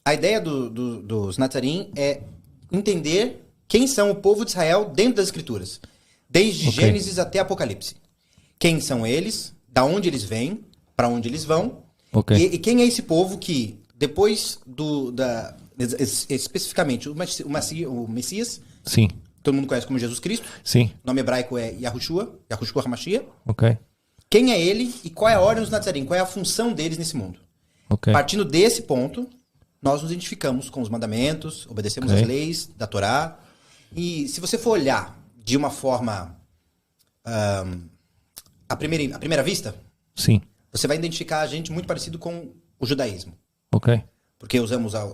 A ideia dos Nazarim é entender quem são o povo de Israel dentro das Escrituras. Desde Gênesis até Apocalipse. Quem são eles, da onde eles vêm, para onde eles vão. E quem é esse povo que, depois especificamente, o Messias, Sim. todo mundo conhece como Jesus Cristo. Sim. O nome hebraico é Yahushua HaMashiach. Ok. Quem é ele e qual é a ordem dos Nazarim? Qual é a função deles nesse mundo? Partindo desse ponto, nós nos identificamos com os mandamentos, obedecemos as leis da Torá. E se você for olhar de uma forma à primeira vista, sim, você vai identificar a gente muito parecido com o judaísmo. Porque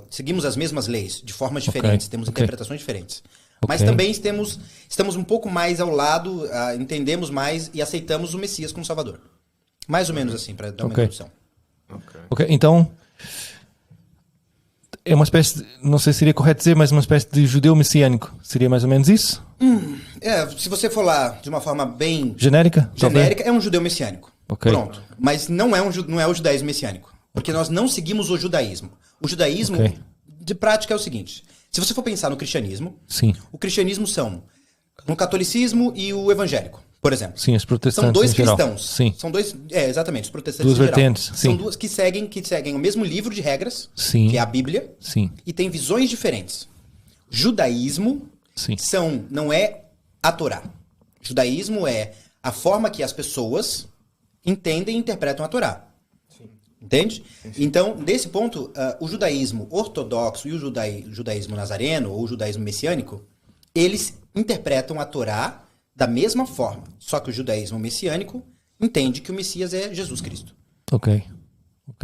seguimos as mesmas leis de formas diferentes, temos interpretações diferentes. Mas também estamos um pouco mais ao lado, entendemos mais e aceitamos o Messias como Salvador. Mais ou menos assim, para dar uma introdução. Então, é uma espécie, não sei se seria correto dizer, mas uma espécie de judeu messiânico. Seria mais ou menos isso? Se você for lá de uma forma bem... Genérica, é um judeu messiânico. Pronto. Mas não é o judaísmo messiânico. Porque nós não seguimos o judaísmo. O judaísmo, de prática, é o seguinte. Se você for pensar no cristianismo, o cristianismo são o catolicismo e o evangélico, por exemplo. Sim, os protestantes. São dois em geral. cristãos. Sim. São dois, exatamente, os protestantes duas em geral. vertentes. São duas que seguem o mesmo livro de regras, que é a Bíblia, e tem visões diferentes. Judaísmo não é a Torá. Judaísmo é a forma que as pessoas entendem e interpretam a Torá. Entende? Então, desse ponto, o judaísmo ortodoxo e o judaísmo nazareno, ou o judaísmo messiânico, eles interpretam a Torá da mesma forma. Só que o judaísmo messiânico entende que o Messias é Jesus Cristo.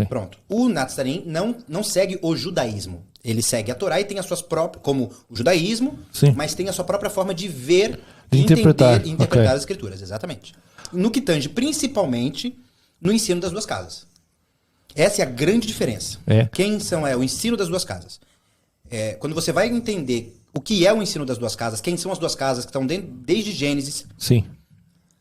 Pronto. O Nazarim não segue o judaísmo. Ele segue a Torá e tem as suas próprias, como o judaísmo, mas tem a sua própria forma de ver, de interpretar e interpretar as Escrituras. Exatamente. No que tange principalmente no ensino das duas casas. Essa é a grande diferença. O ensino das duas casas. Quando você vai entender o que é o ensino das duas casas, quem são as duas casas que estão desde Gênesis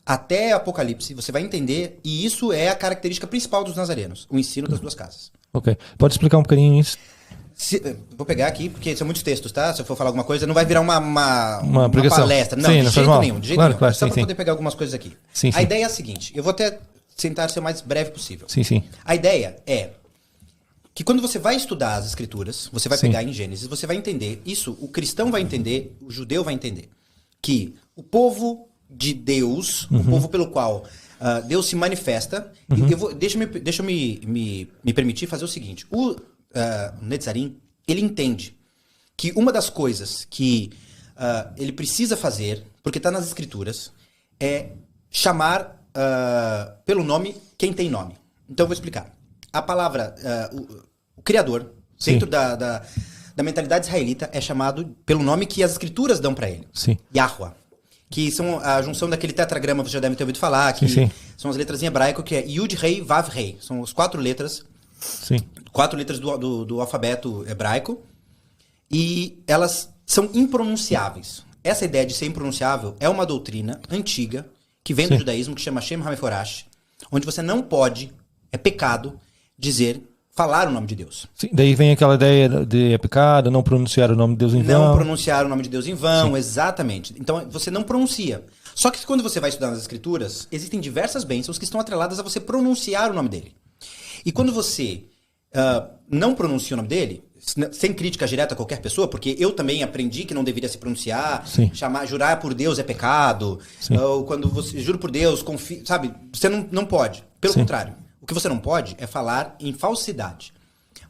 até Apocalipse, você vai entender, e isso é a característica principal dos nazarenos, o ensino das duas casas. Pode explicar um bocadinho isso? Vou pegar aqui, porque são muitos textos, tá? Se eu for falar alguma coisa, não vai virar uma palestra. Não, de jeito nenhum. Só para poder pegar algumas coisas aqui. A ideia é a seguinte, eu vou até tentar ser o mais breve possível. A ideia é que quando você vai estudar as Escrituras, você vai pegar em Gênesis, você vai entender isso, o cristão vai entender, o judeu vai entender, que o povo de Deus, o povo pelo qual Deus se manifesta, deixa eu me permitir fazer o seguinte, o Netzarim, ele entende que uma das coisas que ele precisa fazer, porque está nas Escrituras, é chamar pelo nome quem tem nome. Então eu vou explicar. A palavra, o Criador, dentro da mentalidade israelita, é chamado pelo nome que as Escrituras dão para ele. Yahuwah. Que são a junção daquele tetragrama, você já deve ter ouvido falar, que são as letras em hebraico, que é Yud, Rei, Vav, Rei. São as 4 letras. 4 letras do alfabeto hebraico. E elas são impronunciáveis. Essa ideia de ser impronunciável é uma doutrina antiga, que vem do judaísmo, que chama Shem HaMeforash, onde você não pode, é pecado, falar o nome de Deus. Daí vem aquela ideia de é pecado, não pronunciar o nome de Deus em vão. Não pronunciar o nome de Deus em vão, exatamente. Então você não pronuncia. Só que quando você vai estudar nas Escrituras, existem diversas bênçãos que estão atreladas a você pronunciar o nome dele. E quando você não pronuncia o nome dele, sem crítica direta a qualquer pessoa, porque eu também aprendi que não deveria se pronunciar, jurar por Deus é pecado, ou quando você jura por Deus, confia, sabe? Você não pode. Pelo contrário, o que você não pode é falar em falsidade.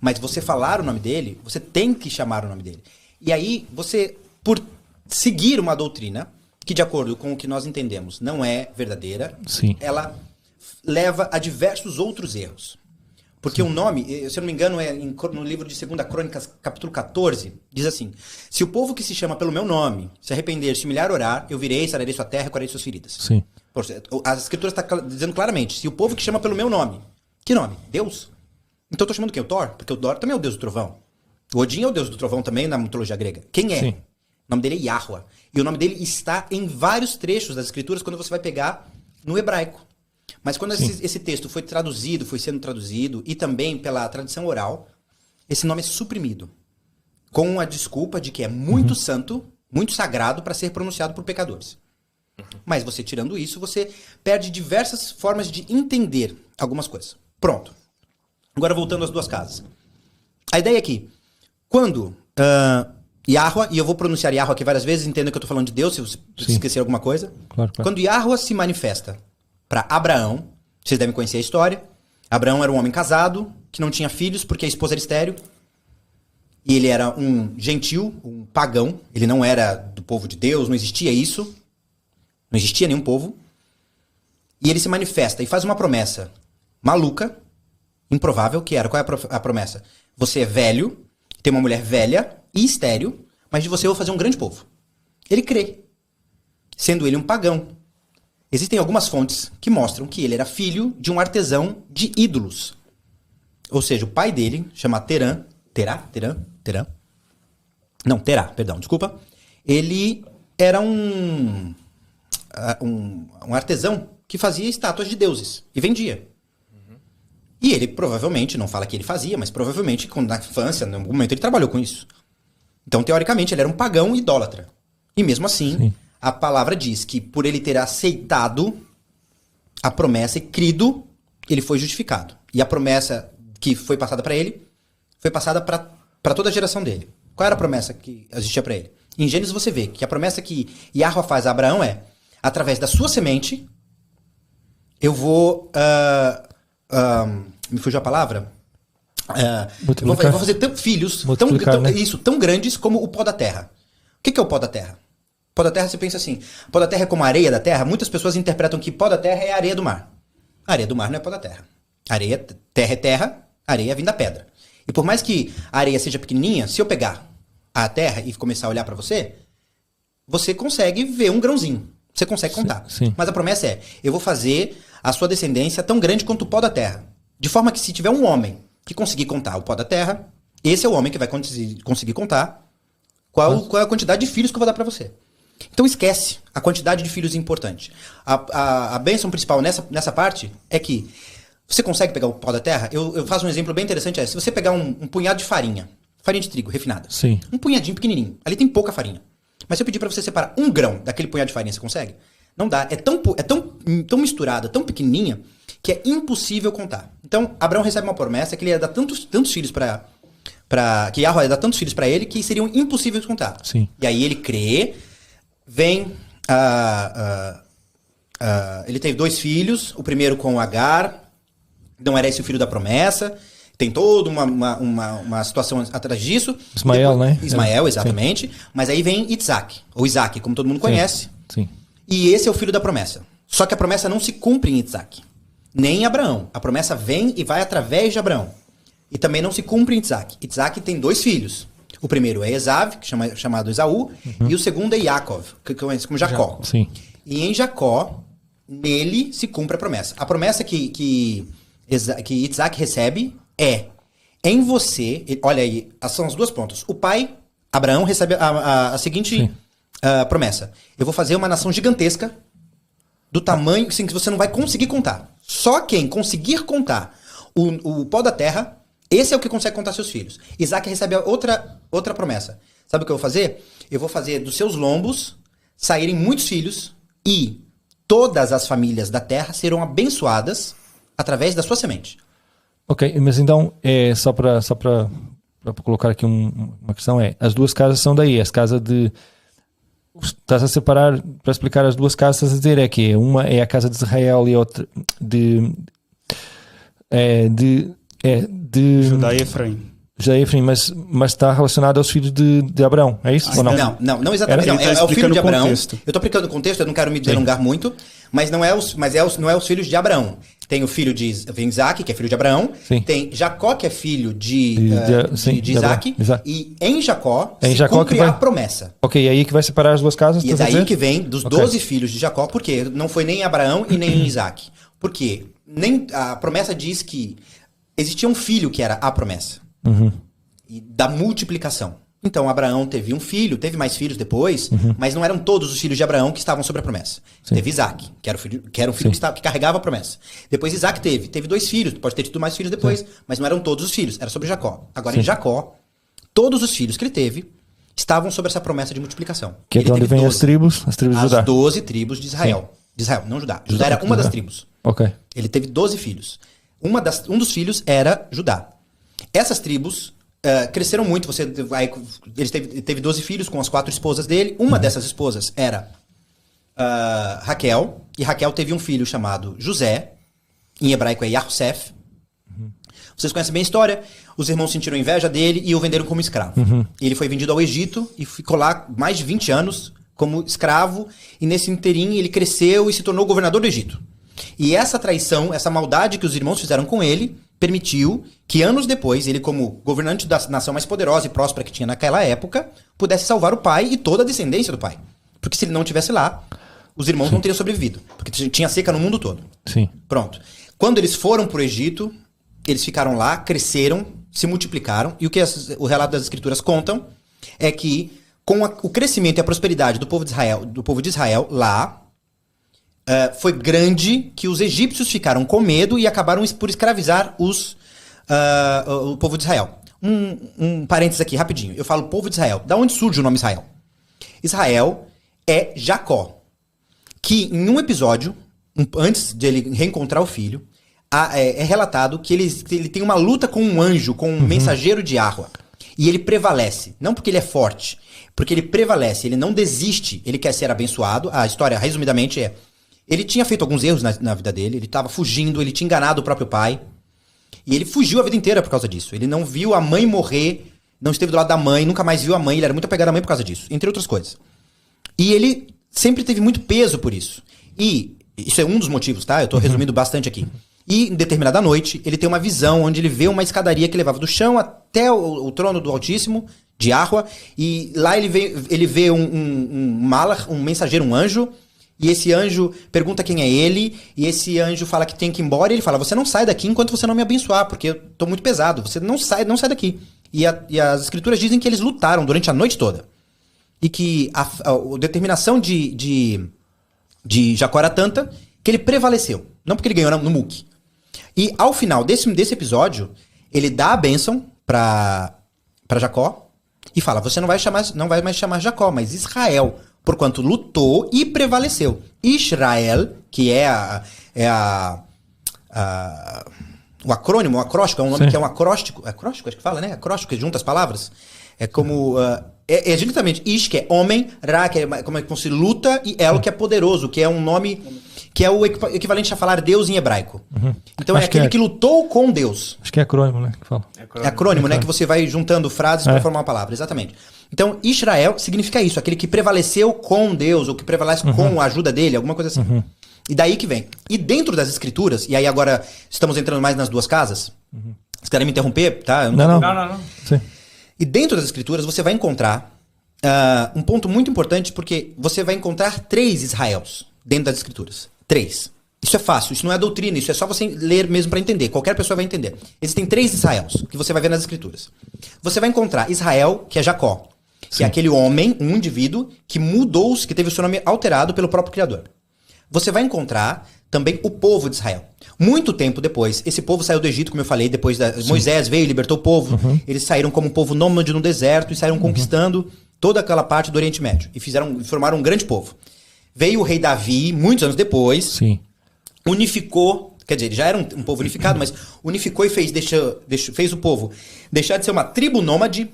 Mas você falar o nome dele, você tem que chamar o nome dele. E aí, você, por seguir uma doutrina que, de acordo com o que nós entendemos, não é verdadeira, ela leva a diversos outros erros. Porque o nome, se eu não me engano, no livro de 2 Crônicas, capítulo 14, diz assim: se o povo que se chama pelo meu nome se arrepender, se humilhar, orar, eu virei, sararei sua terra e curarei suas feridas. As Escrituras estão dizendo claramente: se o povo que chama pelo meu nome, que nome? Deus? Então eu estou chamando quem? O Thor? Porque o Thor também é o deus do trovão. O Odin é o deus do trovão também na mitologia grega. Quem é? O nome dele é Yahuwah. E o nome dele está em vários trechos das Escrituras quando você vai pegar no hebraico. Mas quando esse texto foi sendo traduzido, e também pela tradição oral, esse nome é suprimido. Com a desculpa de que é muito santo, muito sagrado para ser pronunciado por pecadores. Mas você tirando isso, você perde diversas formas de entender algumas coisas. Pronto. Agora voltando às 2 casas. A ideia é que, quando Yahweh, e eu vou pronunciar Yahweh aqui várias vezes, entendo que eu estou falando de Deus, se você esquecer alguma coisa. Claro. Quando Yahweh se manifesta para Abraão, vocês devem conhecer a história. Abraão era um homem casado, que não tinha filhos porque a esposa era estéril. E ele era um gentil, um pagão. Ele não era do povo de Deus, não existia isso. Não existia nenhum povo. E ele se manifesta e faz uma promessa maluca, improvável, que era, qual é a promessa? Você é velho, tem uma mulher velha e estéril, mas de você eu vou fazer um grande povo. Ele crê, sendo ele um pagão. Existem algumas fontes que mostram que ele era filho de um artesão de ídolos. Ou seja, o pai dele, chama Terã, desculpa. Ele era um artesão que fazia estátuas de deuses e vendia. E ele provavelmente, não fala que ele fazia, mas provavelmente, quando na infância, em algum momento, ele trabalhou com isso. Então, teoricamente, ele era um pagão idólatra. E mesmo assim, a palavra diz que por ele ter aceitado a promessa e crido, ele foi justificado. E a promessa que foi passada para ele, foi passada para toda a geração dele. Qual era a promessa que existia para ele? Em Gênesis você vê que a promessa que Yahweh faz a Abraão é: através da sua semente, eu vou... me fugiu a palavra? Eu vou fazer filhos tão grandes como o pó da terra. O que é o pó da terra? O pó da terra, você pensa assim, pó da terra é como a areia da terra. Muitas pessoas interpretam que pó da terra é a areia do mar. A areia do mar não é pó da terra. Terra é terra, areia vem da pedra. E por mais que a areia seja pequenininha, se eu pegar a terra e começar a olhar para você, você consegue ver um grãozinho. Você consegue contar. Sim. Mas a promessa é: eu vou fazer a sua descendência tão grande quanto o pó da terra. De forma que, se tiver um homem que conseguir contar o pó da terra, esse é o homem que vai conseguir contar qual é a quantidade de filhos que eu vou dar para você. Então esquece a quantidade de filhos importante. A bênção principal nessa parte é que você consegue pegar o pó da terra. Eu faço um exemplo bem interessante. Se você pegar um punhado de farinha de trigo refinada, sim, um punhadinho pequenininho, ali tem pouca farinha. Mas se eu pedir para você separar 1 grão daquele punhado de farinha, você consegue? Não dá. É tão misturada, tão pequenininha, que é impossível contar. Então, Abraão recebe uma promessa que ele ia dar tantos filhos que Yahweh ia dar tantos filhos para ele que seriam impossíveis de contar. Sim. E aí ele crê, vem... ele teve 2 filhos, o primeiro com Agar, não era esse o filho da promessa... Tem toda uma situação atrás disso. Ismael, né? Ismael, exatamente. Sim. Mas aí vem Isaac, ou Isaac, como todo mundo conhece. Sim. E esse é o filho da promessa. Só que a promessa não se cumpre em Isaac, nem em Abraão. A promessa vem e vai através de Abraão. E também não se cumpre em Isaac. Isaac tem 2 filhos. O primeiro é Esav, chamado Esaú, e o segundo é Yaakov, que conhece como Jacó. Sim. E em Jacó, nele se cumpre a promessa. A promessa que Isaac recebe em você, olha aí, são as 2 pontas. O pai, Abraão, recebe a seguinte promessa: eu vou fazer uma nação gigantesca, do tamanho assim, que você não vai conseguir contar. Só quem conseguir contar o pó da terra, esse é o que consegue contar seus filhos. Isaac recebe outra promessa. Sabe o que eu vou fazer? Eu vou fazer dos seus lombos saírem muitos filhos, e todas as famílias da terra serão abençoadas através da sua semente. Ok, mas então, só para colocar aqui uma questão, as 2 casas são daí, as casas de... Estás a separar, para explicar as 2 casas, estás a dizer que uma é a casa de Israel e outra de Judá e Efraim. Judá e Efraim, mas está relacionado aos filhos de Abraão, é isso? Ou não? Não exatamente. É o filho de Abraão. Eu estou aplicando o contexto, eu não quero me delongar muito, mas não é os filhos de Abraão. Tem o filho de Isaac, que é filho de Abraão. Sim. Tem Jacó, que é filho de Isaac. E em Jacó se cumpre a promessa. Ok, e aí que vai separar as 2 casas? E é daí que vem dos 12 filhos de Jacó, porque não foi nem Abraão e nem Isaac. Porque a promessa diz que existia um filho que era a promessa. Uhum. E da multiplicação. Então Abraão teve um filho, teve mais filhos depois, mas não eram todos os filhos de Abraão que estavam sobre a promessa. Sim. Teve Isaac, que era um filho que carregava a promessa. Depois Isaac teve 2 filhos, pode ter tido mais filhos depois, mas não eram todos os filhos, era sobre Jacó. Agora em Jacó, todos os filhos que ele teve estavam sobre essa promessa de multiplicação. Que é de onde vem as tribos de Judá. As 12 tribos de Israel. De Israel, não Judá. Judá era uma das tribos. Okay. Ele teve 12 filhos. Um dos filhos era Judá. Essas tribos cresceram muito. Ele teve 12 filhos com as 4 esposas dele. Uma dessas esposas era Raquel. E Raquel teve um filho chamado José. Em hebraico é Yahusef. Vocês conhecem bem a história. Os irmãos sentiram inveja dele e o venderam como escravo. Ele foi vendido ao Egito e ficou lá mais de 20 anos como escravo. E nesse inteirinho ele cresceu e se tornou governador do Egito. E essa traição, essa maldade que os irmãos fizeram com ele, permitiu que anos depois, ele como governante da nação mais poderosa e próspera que tinha naquela época, pudesse salvar o pai e toda a descendência do pai. Porque se ele não estivesse lá, os irmãos não teriam sobrevivido. Porque tinha seca no mundo todo. Sim. Pronto. Quando eles foram para o Egito, eles ficaram lá, cresceram, se multiplicaram. E o que o relato das escrituras contam é que com o crescimento e a prosperidade do povo de Israel lá, foi grande que os egípcios ficaram com medo e acabaram por escravizar o povo de Israel. Um parênteses aqui, rapidinho. Eu falo povo de Israel. Da onde surge o nome Israel? Israel é Jacó, que em um episódio, antes de ele reencontrar o filho, é relatado que ele tem uma luta com um anjo, com um mensageiro de Yahweh. E ele prevalece. Não porque ele é forte, porque ele prevalece. Ele não desiste, ele quer ser abençoado. A história, resumidamente, ele tinha feito alguns erros na vida dele, ele estava fugindo, ele tinha enganado o próprio pai. E ele fugiu a vida inteira por causa disso. Ele não viu a mãe morrer, não esteve do lado da mãe, nunca mais viu a mãe, ele era muito apegado à mãe por causa disso, entre outras coisas. E ele sempre teve muito peso por isso. E isso é um dos motivos, tá? Eu estou resumindo bastante aqui. E em determinada noite, ele tem uma visão onde ele vê uma escadaria que levava do chão até o trono do Altíssimo, de Yahweh, e lá ele vê um malach, um mensageiro, um anjo. E esse anjo pergunta quem é ele, e esse anjo fala que tem que ir embora, e ele fala, você não sai daqui enquanto você não me abençoar, porque eu tô muito pesado, você não sai daqui. E as escrituras dizem que eles lutaram durante a noite toda. E que a determinação de Jacó era tanta que ele prevaleceu. Não porque ele ganhou no muque. E ao final desse episódio, ele dá a bênção para Jacó e fala, você não vai mais chamar Jacó, mas Israel, porquanto lutou e prevaleceu. Israel, que é o acrônimo, o acróstico, é um nome Sim. que é um acróstico. Acróstico, acho que fala, né? Acróstico, que junta as palavras. É como... É justamente Ish, que é homem, Ra, que é como se luta, e El, que é poderoso, que é um nome... que é o equivalente a falar Deus em hebraico. Então acho é aquele que lutou com Deus. Acho que é acrônimo, né? Que fala. É acrônimo, né? Que você vai juntando frases para formar uma palavra. Exatamente. Então, Israel significa isso. Aquele que prevaleceu com Deus, ou que prevalece com a ajuda dele, alguma coisa assim. E daí que vem. E dentro das escrituras, e aí agora estamos entrando mais nas duas casas. Vocês querem me interromper? Tá? Eu não. Sim. E dentro das escrituras você vai encontrar um ponto muito importante, porque você vai encontrar 3 Israels dentro das escrituras. 3. Isso é fácil, isso não é doutrina, isso é só você ler mesmo para entender. Qualquer pessoa vai entender. Existem 3 Israels que você vai ver nas escrituras. Você vai encontrar Israel, que é Jacó, que é aquele homem, um indivíduo, que mudou, que teve o seu nome alterado pelo próprio Criador. Você vai encontrar também o povo de Israel. Muito tempo depois, esse povo saiu do Egito, como eu falei, depois Moisés veio e libertou o povo. Eles saíram como um povo nômade no deserto e saíram conquistando toda aquela parte do Oriente Médio. E formaram um grande povo. Veio o rei Davi, muitos anos depois, unificou, quer dizer, ele já era um povo unificado, mas unificou e fez o povo deixar de ser uma tribo nômade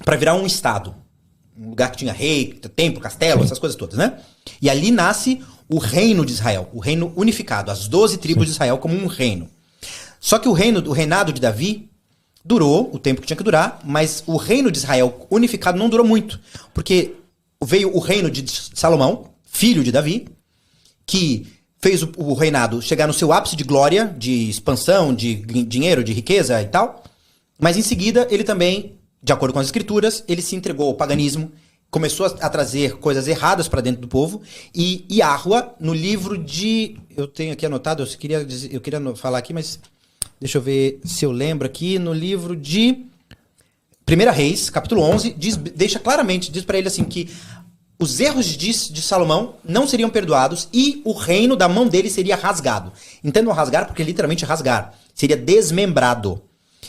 para virar um estado. Um lugar que tinha rei, templo, castelo, essas coisas todas, né? E ali nasce o reino de Israel, o reino unificado, as 12 tribos de Israel como um reino. Só que o reinado de Davi durou o tempo que tinha que durar, mas o reino de Israel unificado não durou muito, porque veio o reino de Salomão, filho de Davi, que fez o reinado chegar no seu ápice de glória, de expansão, de dinheiro, de riqueza e tal, mas em seguida ele também, de acordo com as escrituras, ele se entregou ao paganismo, começou a trazer coisas erradas para dentro do povo, e Yahweh, no livro de... Eu tenho aqui anotado, eu queria falar aqui, mas deixa eu ver se eu lembro aqui, no livro de 1 Reis, capítulo 11, deixa claramente, diz para ele assim que os erros de Salomão não seriam perdoados e o reino da mão dele seria rasgado. Entendam rasgar porque literalmente rasgar. Seria desmembrado.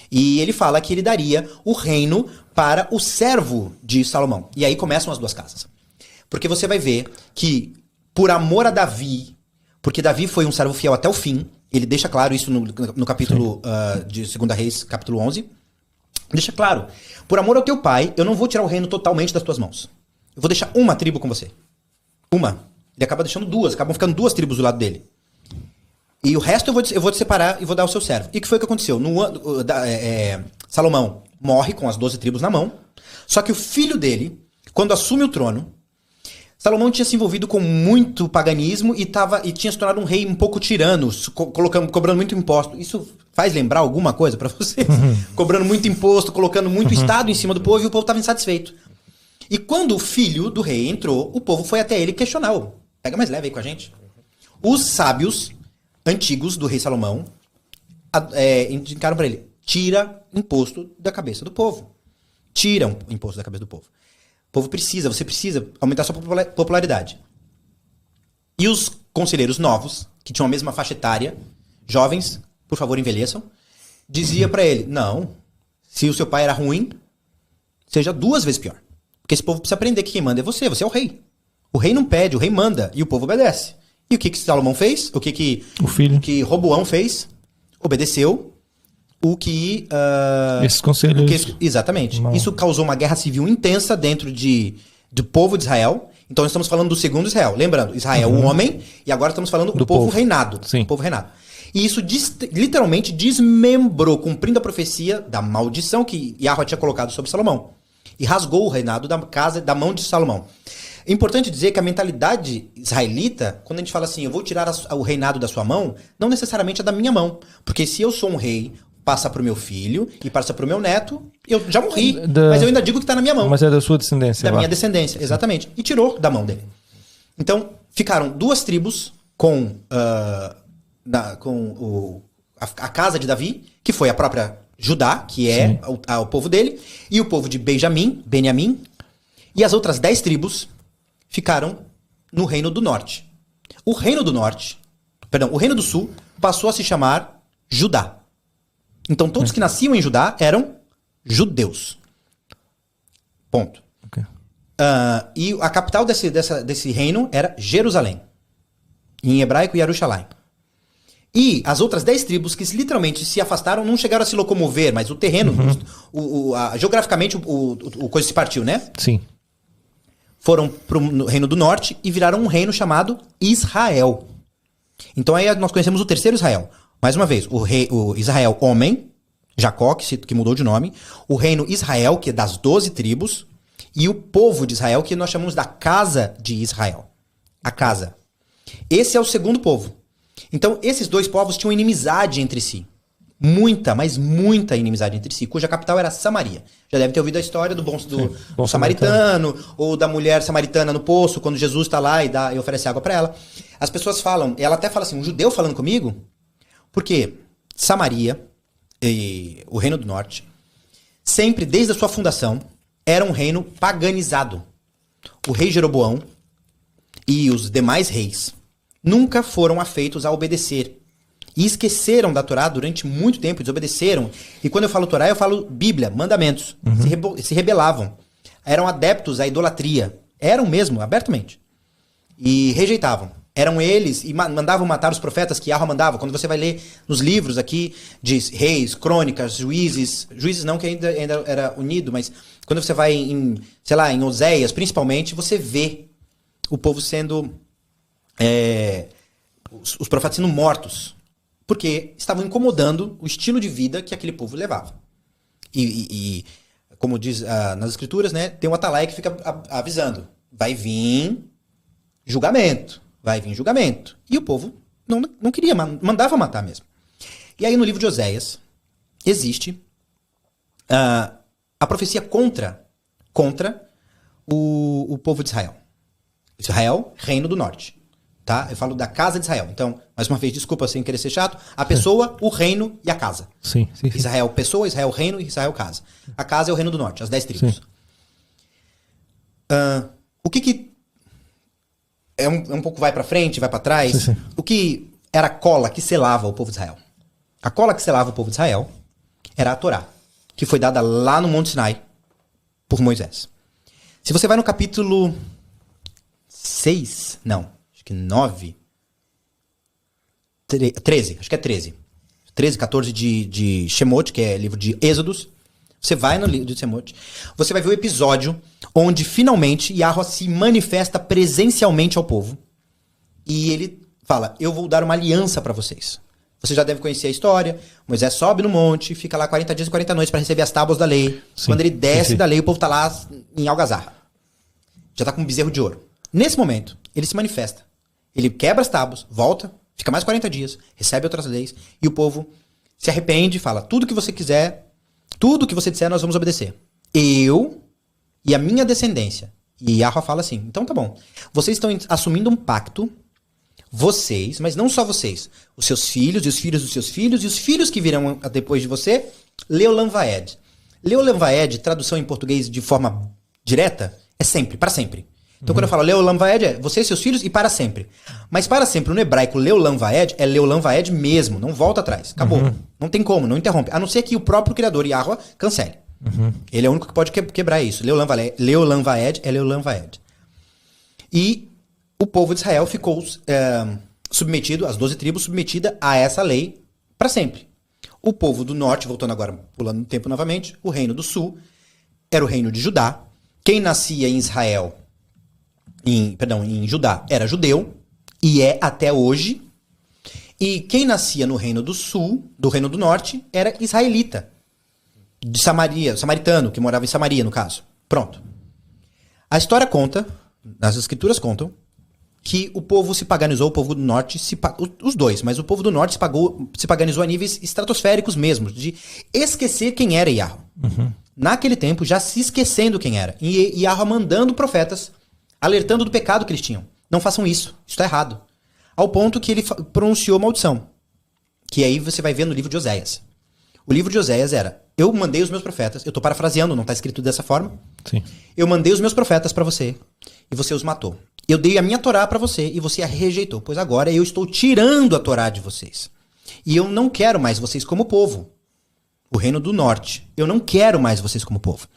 E ele fala que ele daria o reino para o servo de Salomão. E aí começam as duas casas. Porque você vai ver que por amor a Davi, porque Davi foi um servo fiel até o fim, ele deixa claro isso no capítulo de 2 Reis, capítulo 11. Deixa claro, por amor ao teu pai, eu não vou tirar o reino totalmente das tuas mãos. Eu vou deixar uma tribo com você. Uma. Ele acaba deixando duas, acabam ficando 2 tribos do lado dele. E o resto eu vou te separar e vou dar ao seu servo. E o que foi que aconteceu? Salomão morre com as 12 tribos na mão, só que o filho dele, quando assume o trono, Salomão tinha se envolvido com muito paganismo e tinha se tornado um rei um pouco tirano, cobrando muito imposto. Isso faz lembrar alguma coisa pra vocês? Cobrando muito imposto, colocando muito Estado em cima do povo e o povo estava insatisfeito. E quando o filho do rei entrou, o povo foi até ele questionar. Pega mais leve aí com a gente. Os sábios antigos do rei Salomão indicaram para ele: tira imposto da cabeça do povo. Tira o imposto da cabeça do povo. O povo você precisa aumentar sua popularidade. E os conselheiros novos, que tinham a mesma faixa etária, jovens, por favor, envelheçam, dizia para ele: não, se o seu pai era ruim, seja 2 vezes pior. Porque esse povo precisa aprender que quem manda é você é o rei. O rei não pede, o rei manda, e o povo obedece. E o que Salomão fez? O que Roboão fez? Obedeceu o que... esses conselhos... Exatamente. Não. Isso causou uma guerra civil intensa dentro do povo de Israel. Então, nós estamos falando do segundo Israel. Lembrando, Israel, o homem, e agora estamos falando do povo reinado. Sim. O povo reinado. E isso literalmente desmembrou, cumprindo a profecia da maldição que Yahweh tinha colocado sobre Salomão. E rasgou o reinado da mão de Salomão. É importante dizer que a mentalidade israelita, quando a gente fala assim, eu vou tirar o reinado da sua mão, não necessariamente é da minha mão. Porque se eu sou um rei, passa pro meu filho e passa pro meu neto, eu já morri. Mas eu ainda digo que tá na minha mão. Mas é da sua descendência. Da minha descendência, exatamente. E tirou da mão dele. Então, ficaram 2 tribos com a casa de Davi, que foi a própria Judá, que é o povo dele, e o povo de Benjamim, e as outras 10 tribos ficaram no Reino do Norte. O Reino do Sul passou a se chamar Judá. Então todos que nasciam em Judá eram judeus. Ponto. Okay. E a capital desse reino era Jerusalém. Em hebraico, Yerushalayim. E as outras 10 tribos que literalmente se afastaram, não chegaram a se locomover, mas o terreno, geograficamente, o coisa se partiu, né? Sim. Foram pro Reino do Norte e viraram um reino chamado Israel. Então aí nós conhecemos o terceiro Israel. Mais uma vez, o Israel homem, Jacó, que mudou de nome, o reino Israel, que é das 12 tribos, e o povo de Israel, que nós chamamos da casa de Israel. A casa. Esse é o segundo povo. Então, esses 2 povos tinham inimizade entre si. Muita, mas muita inimizade entre si, cuja capital era Samaria. Já deve ter ouvido a história do bom samaritano, ou da mulher samaritana no poço, quando Jesus está lá e oferece água para ela. As pessoas falam, ela até fala assim, um judeu falando comigo, porque Samaria, o Reino do Norte, sempre, desde a sua fundação, era um reino paganizado. O rei Jeroboão e os demais reis nunca foram afeitos a obedecer. E esqueceram da Torá durante muito tempo, desobedeceram. E quando eu falo Torá, eu falo Bíblia, mandamentos. Se rebelavam. Eram adeptos à idolatria. Eram mesmo, abertamente. E rejeitavam. Eram eles, e mandavam matar os profetas que Yahweh mandava. Quando você vai ler nos livros aqui de reis, crônicas, juízes não, que ainda era unido, mas quando você vai em Oséias, principalmente, você vê o povo sendo... os profetas sendo mortos, porque estavam incomodando o estilo de vida que aquele povo levava. E como diz nas escrituras, né, tem um atalaia que fica avisando, vai vir julgamento. E o povo não queria, mandava matar mesmo. E aí no livro de Oséias existe a profecia contra o povo de Israel. Israel, reino do norte. tá? Eu falo da casa de Israel. Então, mais uma vez, desculpa sem querer ser chato. A pessoa, o reino e a casa. Sim. Israel pessoa, Israel reino e Israel casa. A casa é o reino do norte, as 10 tribos. O que é um pouco vai pra frente, vai pra trás. Sim. O que era a cola que selava o povo de Israel? A cola que selava o povo de Israel era a Torá, que foi dada lá no Monte Sinai por Moisés. Se você vai no capítulo 6, não, acho que 9, 13, acho que é 13, 14 de Shemot, que é livro de Êxodos. Você vai no livro de Shemot, você vai ver o episódio onde finalmente Yahweh se manifesta presencialmente ao povo. E ele fala, eu vou dar uma aliança para vocês. Você já deve conhecer a história. Moisés sobe no monte, fica lá 40 dias e 40 noites para receber as tábuas da lei. Sim, quando ele desce da lei, o povo tá lá em algazarra. Já tá com um bezerro de ouro. Nesse momento, ele se manifesta. Ele quebra as tábuas, volta, fica mais 40 dias, recebe outras leis, e o povo se arrepende, fala, tudo que você quiser, tudo que você disser, nós vamos obedecer. Eu e a minha descendência. E Yahweh fala assim, então tá bom. Vocês estão assumindo um pacto, vocês, mas não só vocês, os seus filhos, e os filhos dos seus filhos, e os filhos que virão depois de você, Leolam Vaed. Leolam Vaed, tradução em português de forma direta, é sempre, para sempre. Então quando eu falo Leolam Vaed, é você e seus filhos e para sempre. Mas para sempre, no hebraico, Leolam Vaed é Leolam Vaed mesmo, não volta atrás, acabou. Não tem como, não interrompe. A não ser que o próprio Criador, Yahweh, cancele. Ele é o único que pode quebrar isso. Leolam Vaed é Leolam Vaed. E o povo de Israel ficou submetido, as 12 tribos, submetida a essa lei para sempre. O povo do norte, voltando agora, pulando no tempo novamente, o reino do sul, era o reino de Judá. Quem nascia em Israel, em Judá, era judeu, e é até hoje. E quem nascia no reino do sul, do reino do norte, era israelita. De Samaria, samaritano, que morava em Samaria, no caso. Pronto. A história conta, as escrituras contam, que o povo se paganizou, o povo do norte, os dois, mas o povo do norte se paganizou a níveis estratosféricos mesmo, de esquecer quem era Yahweh. Naquele tempo, já se esquecendo quem era. E Yahweh mandando profetas, alertando do pecado que eles tinham. Não façam isso, isso está errado. Ao ponto que ele pronunciou maldição. Que aí você vai ver no livro de Oséias. O livro de Oséias era, eu mandei os meus profetas, eu estou parafraseando, não está escrito dessa forma. Sim. Eu mandei os meus profetas para você, e você os matou. Eu dei a minha Torá para você, e você a rejeitou. Pois agora eu estou tirando a Torá de vocês. E eu não quero mais vocês como povo. O reino do norte. Eu não quero mais vocês como povo.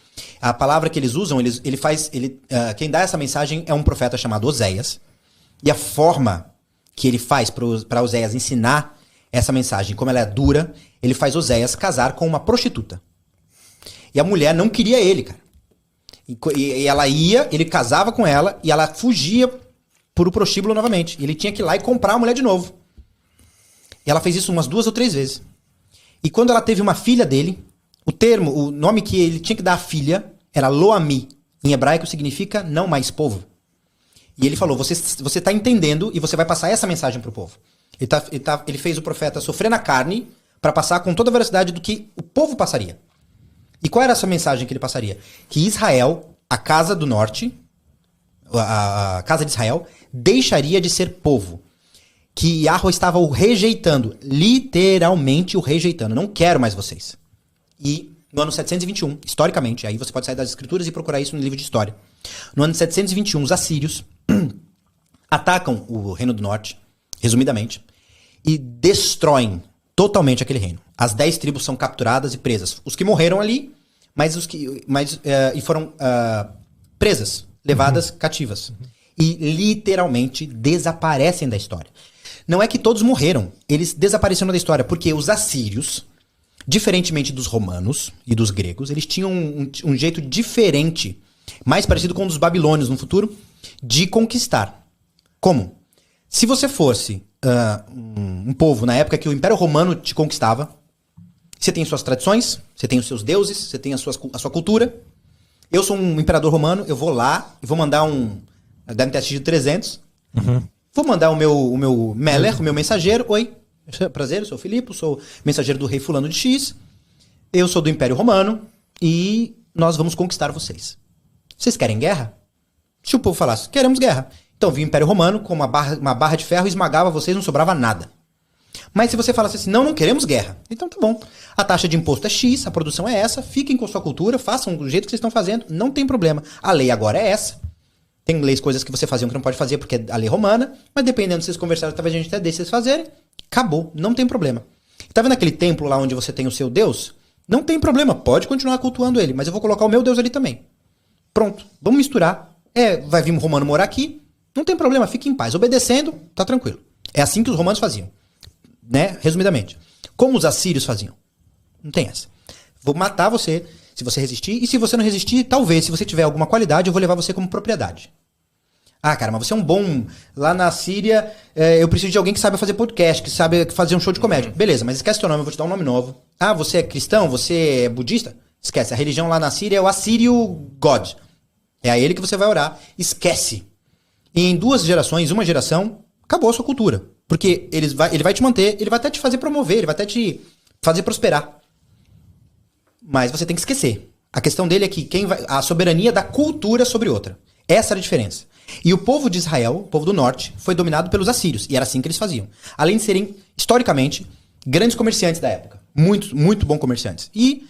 A palavra que eles usam, quem dá essa mensagem é um profeta chamado Oséias. E a forma que ele faz para Oséias ensinar essa mensagem, como ela é dura, ele faz Oséias casar com uma prostituta. E a mulher não queria ele, cara. E ela ia, ele casava com ela, e ela fugia pro prostíbulo novamente. E ele tinha que ir lá e comprar a mulher de novo. E ela fez isso umas 2 ou 3 vezes. E quando ela teve uma filha dele, o nome que ele tinha que dar à filha era Loami. Em hebraico significa não mais povo. E ele falou, você tá entendendo e você vai passar essa mensagem pro povo. Ele fez o profeta sofrer na carne para passar com toda a veracidade do que o povo passaria. E qual era essa mensagem que ele passaria? Que Israel, a casa do norte, a casa de Israel, deixaria de ser povo. Que Yahweh estava o rejeitando, literalmente o rejeitando. Não quero mais vocês. E no ano 721, historicamente, aí você pode sair das escrituras e procurar isso no livro de história. No ano 721, os assírios atacam o reino do norte, resumidamente, e destroem totalmente aquele reino. As 10 tribos são capturadas e presas. Os que morreram ali, e foram presas, levadas cativas. E literalmente desaparecem da história. Não é que todos morreram, eles desapareceram da história, porque os assírios, diferentemente dos romanos e dos gregos, eles tinham um jeito diferente, mais parecido com o dos babilônios no futuro, de conquistar. Como? Se você fosse um povo na época que o Império Romano te conquistava, você tem suas tradições, você tem os seus deuses, você tem a sua cultura. Eu sou um imperador romano, eu vou lá e vou mandar deve ter atingido 300. Vou mandar o meu Meller, o meu mensageiro. Oi, prazer, eu sou o Filipe, sou mensageiro do rei fulano de X. Eu sou do Império Romano e nós vamos conquistar vocês. Vocês querem guerra? Se o povo falasse, queremos guerra. Então vinha o Império Romano com uma barra de ferro, esmagava vocês, não sobrava nada. Mas se você falasse assim, não queremos guerra. Então tá bom. A taxa de imposto é X, a produção é essa, fiquem com sua cultura, façam do jeito que vocês estão fazendo, não tem problema. A lei agora é essa. Tem leis, coisas que você fazia que não pode fazer porque é a lei romana, mas dependendo se vocês conversarem, talvez a gente até deixe vocês fazerem. Acabou, não tem problema. Tá vendo aquele templo lá onde você tem o seu Deus? Não tem problema, pode continuar cultuando ele, mas eu vou colocar o meu Deus ali também. Pronto, vamos misturar. Vai vir um romano morar aqui, não tem problema, fique em paz. Obedecendo, tá tranquilo. É assim que os romanos faziam, né? Resumidamente. Como os assírios faziam. Não tem essa. Vou matar você se você resistir, e se você não resistir, talvez, se você tiver alguma qualidade, eu vou levar você como propriedade. Ah, cara, mas você é um bom... Lá na Síria, eu preciso de alguém que saiba fazer podcast, que sabe fazer um show de comédia. Beleza, mas esquece teu nome, eu vou te dar um nome novo. Ah, você é cristão? Você é budista? Esquece, a religião lá na Síria é o Assírio God. É a ele que você vai orar. Esquece. E em 2 gerações, 1 geração, acabou a sua cultura. Porque ele vai te manter, ele vai até te fazer promover, ele vai até te fazer prosperar. Mas você tem que esquecer. A questão dele é que a soberania da cultura sobre outra. Essa era a diferença. E o povo de Israel, o povo do norte, foi dominado pelos assírios. E era assim que eles faziam. Além de serem, historicamente, grandes comerciantes da época. Muito, muito bons comerciantes. E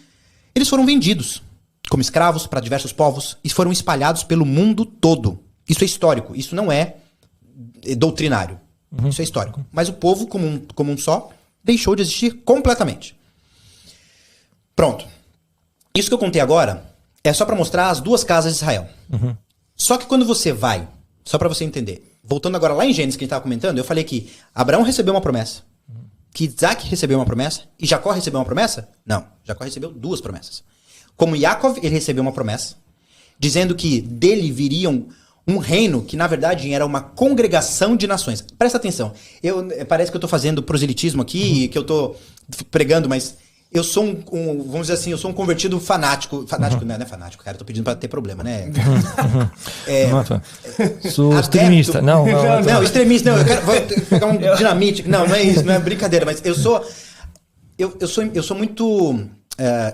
eles foram vendidos como escravos para diversos povos e foram espalhados pelo mundo todo. Isso é histórico. Isso não é doutrinário. Isso é histórico. Mas o povo, como um só, deixou de existir completamente. Pronto. Isso que eu contei agora é só para mostrar as 2 casas de Israel. Só que quando você vai, só para você entender, voltando agora lá em Gênesis que a gente estava comentando, eu falei que Abraão recebeu uma promessa, que Isaac recebeu uma promessa e Jacó recebeu uma promessa? Não, Jacó recebeu 2 promessas. Como Yaakov, ele recebeu uma promessa, dizendo que dele viriam um reino que na verdade era uma congregação de nações. Presta atenção, parece que eu estou fazendo proselitismo aqui, que eu estou pregando, mas... Eu sou vamos dizer assim, eu sou um convertido fanático. Fanático não é fanático, cara. Eu tô pedindo pra ter problema, né? Sou extremista. Não, extremista. Não, eu quero pegar um dinamite. Não é isso, não é brincadeira. Mas eu sou muito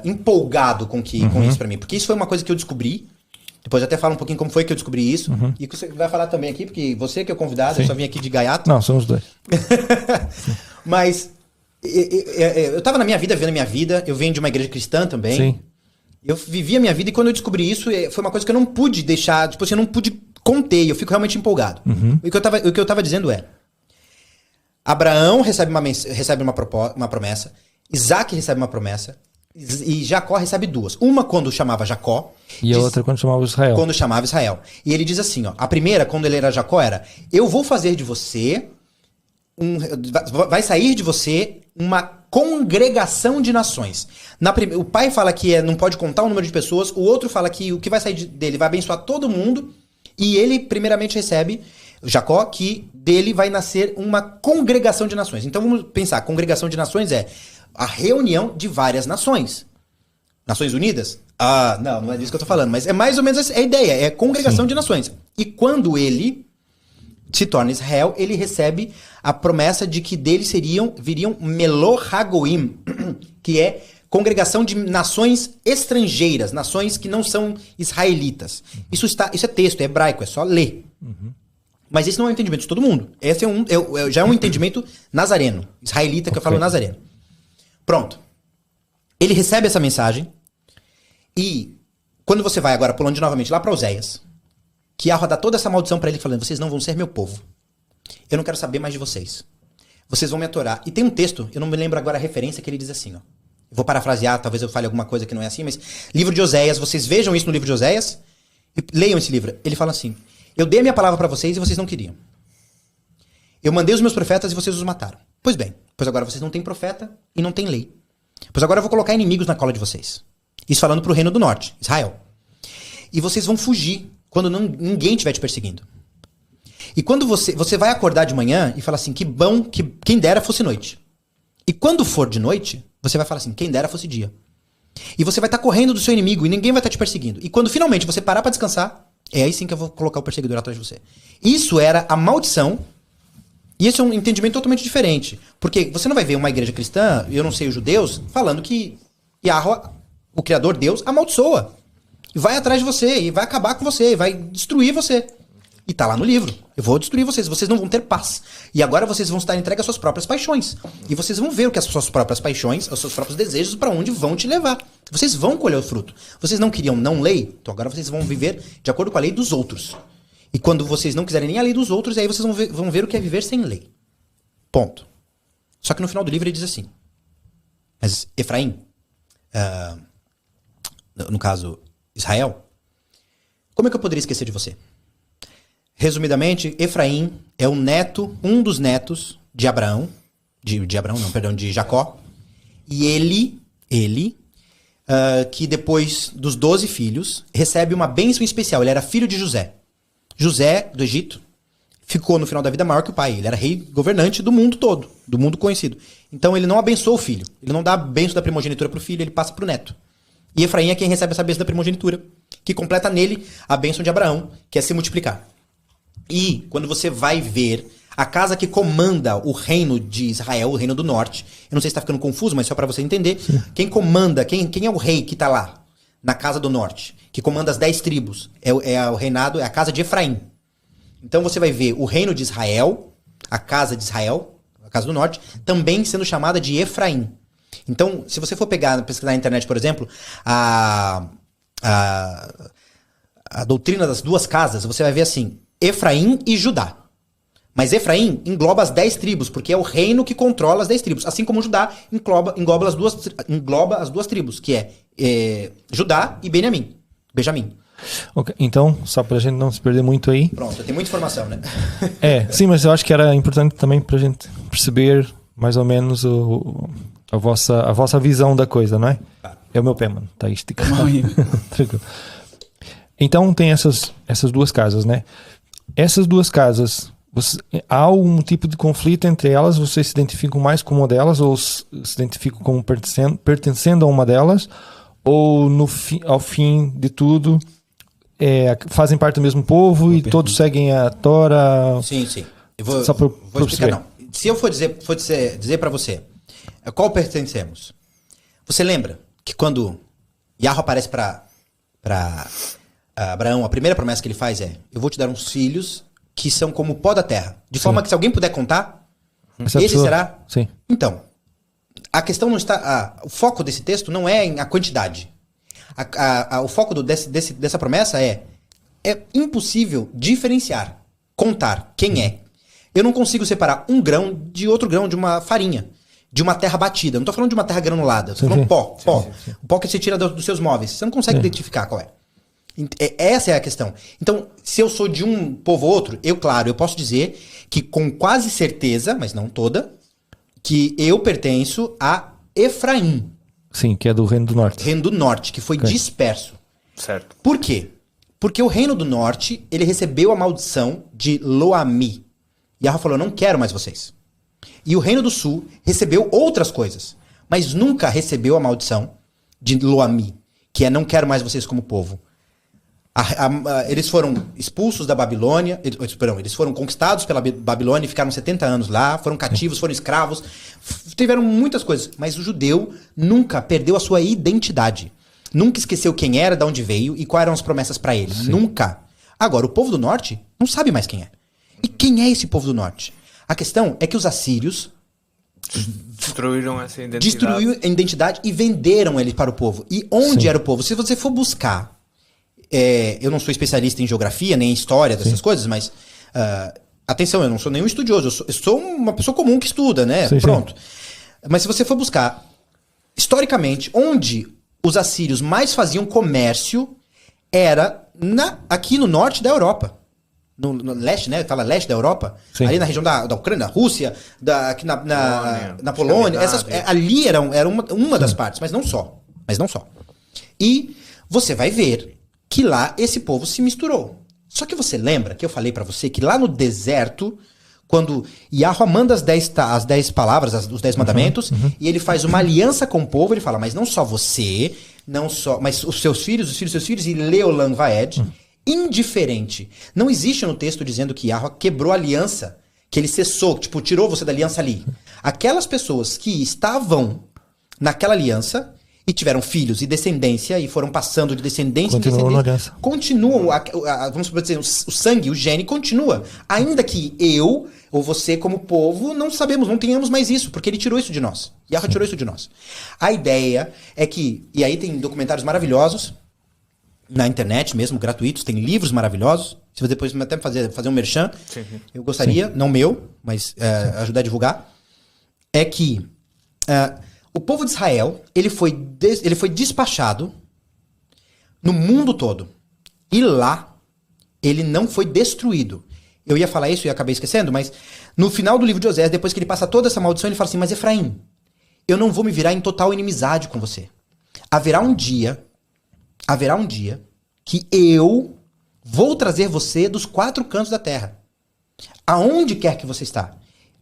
empolgado com isso pra mim. Porque isso foi uma coisa que eu descobri. Depois eu até falo um pouquinu como foi que eu descobri isso. E que você vai falar também aqui, porque você que é o convidado, eu só vim aqui de gaiato. Não, somos 2. Mas... Eu tava na minha vida, vivendo a minha vida. Eu venho de uma igreja cristã também. Sim. Eu vivi a minha vida e quando eu descobri isso, foi uma coisa que eu não pude deixar, tipo assim, eu não pude conter. Eu fico realmente empolgado. O que eu tava dizendo é: Abraão recebe uma promessa, Isaac recebe uma promessa e Jacó recebe 2. Uma quando chamava Jacó e a outra quando chamava Israel. Quando chamava Israel. E ele diz assim, ó, a primeira, quando ele era Jacó, era: eu vou fazer de você vai sair de você uma congregação de nações. O pai fala que não pode contar o número de pessoas, o outro fala que o que vai sair dele vai abençoar todo mundo, e ele primeiramente recebe, Jacó, que dele vai nascer uma congregação de nações. Então vamos pensar, congregação de nações é a reunião de várias nações. Nações Unidas? Ah, não é disso que eu tô falando, mas é mais ou menos a ideia, é congregação de nações. E quando ele se torna Israel, ele recebe a promessa de que dele viriam Melohagoim, que é congregação de nações estrangeiras, nações que não são israelitas. Isso é texto, é hebraico, é só ler. Mas esse não é o entendimento de todo mundo. Esse já é um entendimento nazareno, israelita, que eu falo nazareno. Pronto. Ele recebe essa mensagem e quando você vai agora, pulando novamente lá para Oséias, que Yahweh dá toda essa maldição para ele, falando: vocês não vão ser meu povo. Eu não quero saber mais de vocês. Vocês vão me atorar. E tem um texto, eu não me lembro agora a referência, que ele diz assim, ó. Eu vou parafrasear, talvez eu fale alguma coisa que não é assim, mas livro de Oséias, vocês vejam isso no livro de Oséias e leiam esse livro. Ele fala assim: eu dei a minha palavra para vocês e vocês não queriam. Eu mandei os meus profetas e vocês os mataram. Pois bem, pois agora vocês não têm profeta e não têm lei. Pois agora eu vou colocar inimigos na cola de vocês. Isso falando pro reino do norte, Israel. E vocês vão fugir quando ninguém estiver te perseguindo. E quando você vai acordar de manhã e falar assim: que bom, que quem dera fosse noite. E quando for de noite, você vai falar assim: quem dera fosse dia. E você vai estar correndo do seu inimigo e ninguém vai estar te perseguindo. E quando finalmente você parar para descansar, é aí sim que eu vou colocar o perseguidor atrás de você. Isso era a maldição. E esse é um entendimento totalmente diferente. Porque você não vai ver uma igreja cristã, eu não sei os judeus, falando que Yahweh, o Criador Deus, amaldiçoa. E vai atrás de você, e vai acabar com você, e vai destruir você. E tá lá no livro. Eu vou destruir vocês. Vocês não vão ter paz. E agora vocês vão estar entregues às suas próprias paixões. E vocês vão ver o que as suas próprias paixões, os seus próprios desejos, para onde vão te levar. Vocês vão colher o fruto. Vocês não queriam não lei? Então agora vocês vão viver de acordo com a lei dos outros. E quando vocês não quiserem nem a lei dos outros, aí vocês vão ver o que é viver sem lei. Ponto. Só que no final do livro ele diz assim. Mas Efraim, no caso Israel, como é que eu poderia esquecer de você? Resumidamente, Efraim é um dos netos de Abraão, de Jacó. E ele que depois dos 12 filhos, recebe uma bênção especial. Ele era filho de José. José, do Egito, ficou no final da vida maior que o pai. Ele era rei governante do mundo todo, do mundo conhecido. Então ele não abençoa o filho. Ele não dá a bênção da primogenitura para o filho, ele passa para o neto. E Efraim é quem recebe essa bênção da primogenitura, que completa nele a bênção de Abraão, que é se multiplicar. E quando você vai ver a casa que comanda o reino de Israel, o reino do norte, eu não sei se está ficando confuso, mas só para você entender, quem comanda, quem é o rei que está lá, na casa do norte, que comanda as 10 tribos, é o reinado, é a casa de Efraim. Então você vai ver o reino de Israel, a casa de Israel, a casa do norte, também sendo chamada de Efraim. Então, se você for pesquisar na internet, por exemplo, a doutrina das duas casas, você vai ver assim, Efraim e Judá. Mas Efraim engloba as 10 tribos, porque é o reino que controla as 10 tribos. Assim como Judá engloba as duas tribos, que é Judá e Benjamim. Okay, então, só pra gente não se perder muito aí. Pronto, tem muita informação, né? Sim, mas eu acho que era importante também pra gente perceber mais ou menos a vossa visão da coisa, não é? Claro. É o meu pé, mano. Tá aí esticado. Então tem essas duas casas, né? Essas duas casas, há algum tipo de conflito entre elas? Vocês se identificam mais com uma delas ou se identificam como pertencendo a uma delas? Ou ao fim de tudo fazem parte do mesmo povo e todos seguem a Tora? Sim. Eu vou explicar, não. Se eu for dizer para você, qual pertencemos? Você lembra que quando Yahweh aparece para Abraão, a primeira promessa que ele faz é: eu vou te dar uns filhos que são como o pó da terra. De forma que se alguém puder contar, esse será. Sim. Então, a questão não está. O foco desse texto não é em a quantidade. O foco dessa promessa é impossível diferenciar, contar quem é. Eu não consigo separar um grão de outro grão de uma farinha, de uma terra batida. Eu não estou falando de uma terra granulada. Estou falando pó. Sim. O pó que você tira dos seus móveis. Você não consegue identificar qual é. Essa é a questão. Então, se eu sou de um povo ou outro, eu posso dizer que com quase certeza, mas não toda, que eu pertenço a Efraim. Sim, que é do Reino do Norte. Reino do Norte, que foi disperso. Certo. Por quê? Porque o Reino do Norte, ele recebeu a maldição de Lo-Ami. Yahweh falou, não quero mais vocês. E o Reino do Sul recebeu outras coisas, mas nunca recebeu a maldição de Lo-Ami, que é não quero mais vocês como povo. Eles foram expulsos da Babilônia, eles foram conquistados pela Babilônia e ficaram 70 anos lá, foram cativos, foram escravos, tiveram muitas coisas, mas o judeu nunca perdeu a sua identidade, nunca esqueceu quem era, de onde veio e quais eram as promessas para ele, nunca. Agora, o povo do norte não sabe mais quem é. E quem é esse povo do norte? A questão é que os assírios destruíram essa identidade. Destruíram a identidade e venderam ele para o povo. E onde era o povo? Se você for buscar, eu não sou especialista em geografia, nem em história dessas coisas, mas atenção, eu não sou nenhum estudioso, eu sou uma pessoa comum que estuda, né? Pronto. Mas se você for buscar, historicamente, onde os assírios mais faziam comércio era aqui no norte da Europa. No leste, né? Fala leste da Europa. Sim. Ali na região da Ucrânia, da Rússia, aqui na Polônia. Ali era uma das partes, mas não só. E você vai ver que lá esse povo se misturou. Só que você lembra que eu falei pra você que lá no deserto, quando Yahweh manda as 10 palavras, os 10 mandamentos, e ele faz uma aliança com o povo, ele fala, mas não só você, mas os seus filhos, os filhos dos seus filhos, e Leolam Vaed, indiferente. Não existe no texto dizendo que Yahweh quebrou a aliança, que ele cessou, tirou você da aliança ali. Aquelas pessoas que estavam naquela aliança, e tiveram filhos e descendência, e foram passando de descendência em descendência, continuam, vamos dizer, o sangue, o gene continua. Ainda que eu ou você, como povo, não sabemos, não tenhamos mais isso, porque ele tirou isso de nós. Yahweh tirou isso de nós. A ideia é que, e aí tem documentários maravilhosos, na internet mesmo, gratuitos, tem livros maravilhosos. Se você depois até fazer um merchan, eu gostaria, não meu, mas ajudar a divulgar, é que o povo de Israel, ele foi despachado no mundo todo. E lá, ele não foi destruído. Eu ia falar isso e acabei esquecendo, mas no final do livro de Osés, depois que ele passa toda essa maldição, ele fala assim, mas Efraim, eu não vou me virar em total inimizade com você. Haverá um dia que eu vou trazer você dos 4 cantos da terra. Aonde quer que você está.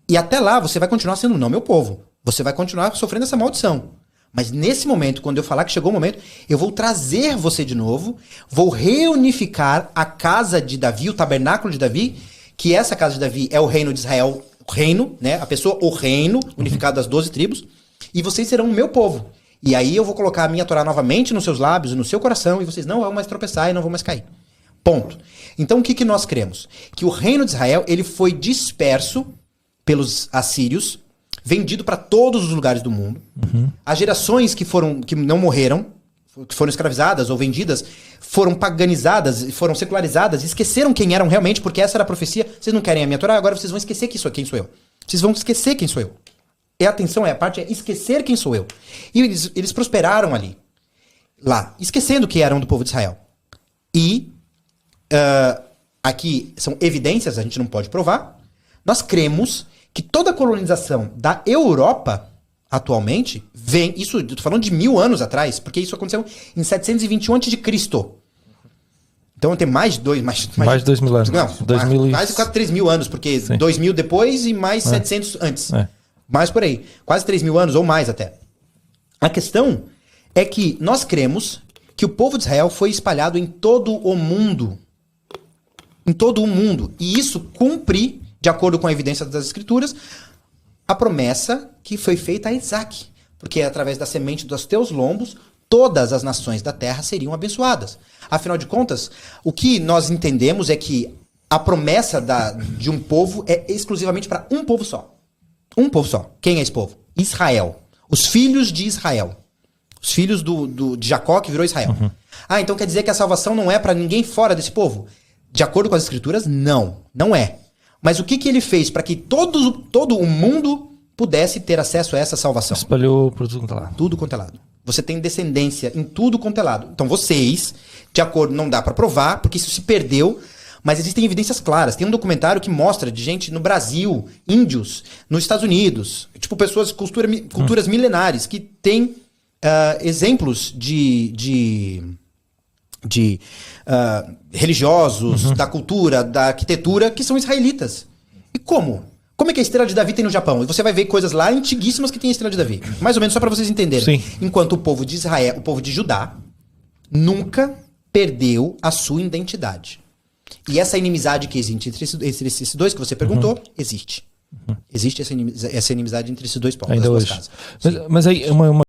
E até lá, você vai continuar sendo não meu povo. Você vai continuar sofrendo essa maldição. Mas nesse momento, quando eu falar que chegou o momento, eu vou trazer você de novo, vou reunificar a casa de Davi, o tabernáculo de Davi, que essa casa de Davi é o reino de Israel, o reino, né? A pessoa, o reino, unificado das 12 tribos, e vocês serão o meu povo. E aí eu vou colocar a minha Torá novamente nos seus lábios e no seu coração, e vocês não vão mais tropeçar e não vão mais cair. Ponto. Então o que nós cremos? Que o reino de Israel, ele foi disperso pelos assírios, vendido para todos os lugares do mundo. As gerações que não morreram, que foram escravizadas ou vendidas, foram paganizadas, foram secularizadas, esqueceram quem eram realmente, porque essa era a profecia. Vocês não querem a minha Torá, agora vocês vão esquecer quem sou eu. Vocês vão esquecer quem sou eu. E a atenção a parte é esquecer quem sou eu. E eles prosperaram ali, lá, esquecendo que eram do povo de Israel. E aqui são evidências, a gente não pode provar. Nós cremos que toda a colonização da Europa, atualmente, vem... Isso, eu tô falando de 1000 anos atrás, porque isso aconteceu em 721 a.C. Então tem mais de 2 mil anos. Não, mais de quase 3 mil anos, porque 2000 depois e mais 700 antes. Mais por aí. Quase 3 mil anos ou mais até. A questão é que nós cremos que o povo de Israel foi espalhado em todo o mundo. Em todo o mundo. E isso cumpre, de acordo com a evidência das Escrituras, a promessa que foi feita a Isaac. Porque através da semente dos teus lombos, todas as nações da terra seriam abençoadas. Afinal de contas, o que nós entendemos é que a promessa de um povo é exclusivamente para um povo só. Um povo só. Quem é esse povo? Israel. Os filhos de Israel. Os filhos de Jacó, que virou Israel. Então quer dizer que a salvação não é para ninguém fora desse povo? De acordo com as Escrituras, não. Não é. Mas o que ele fez para que todo o mundo pudesse ter acesso a essa salvação? Espalhou por tudo quanto é lado. Tudo quanto é lado. Você tem descendência em tudo quanto é lado. Então vocês, de acordo, não dá para provar, porque isso se perdeu, mas existem evidências claras. Tem um documentário que mostra de gente no Brasil, índios, nos Estados Unidos, tipo pessoas, culturas milenares, que têm exemplos de religiosos, da cultura, da arquitetura, que são israelitas. E como? Como é que a Estrela de Davi tem no Japão? E você vai ver coisas lá antiguíssimas que tem a Estrela de Davi. Mais ou menos só para vocês entenderem. Sim. Enquanto o povo de Israel, o povo de Judá, nunca perdeu a sua identidade. E essa inimizade que existe entre esses dois que você perguntou, existe. Existe essa inimizade entre esses dois povos. Ainda hoje. Mas aí, uma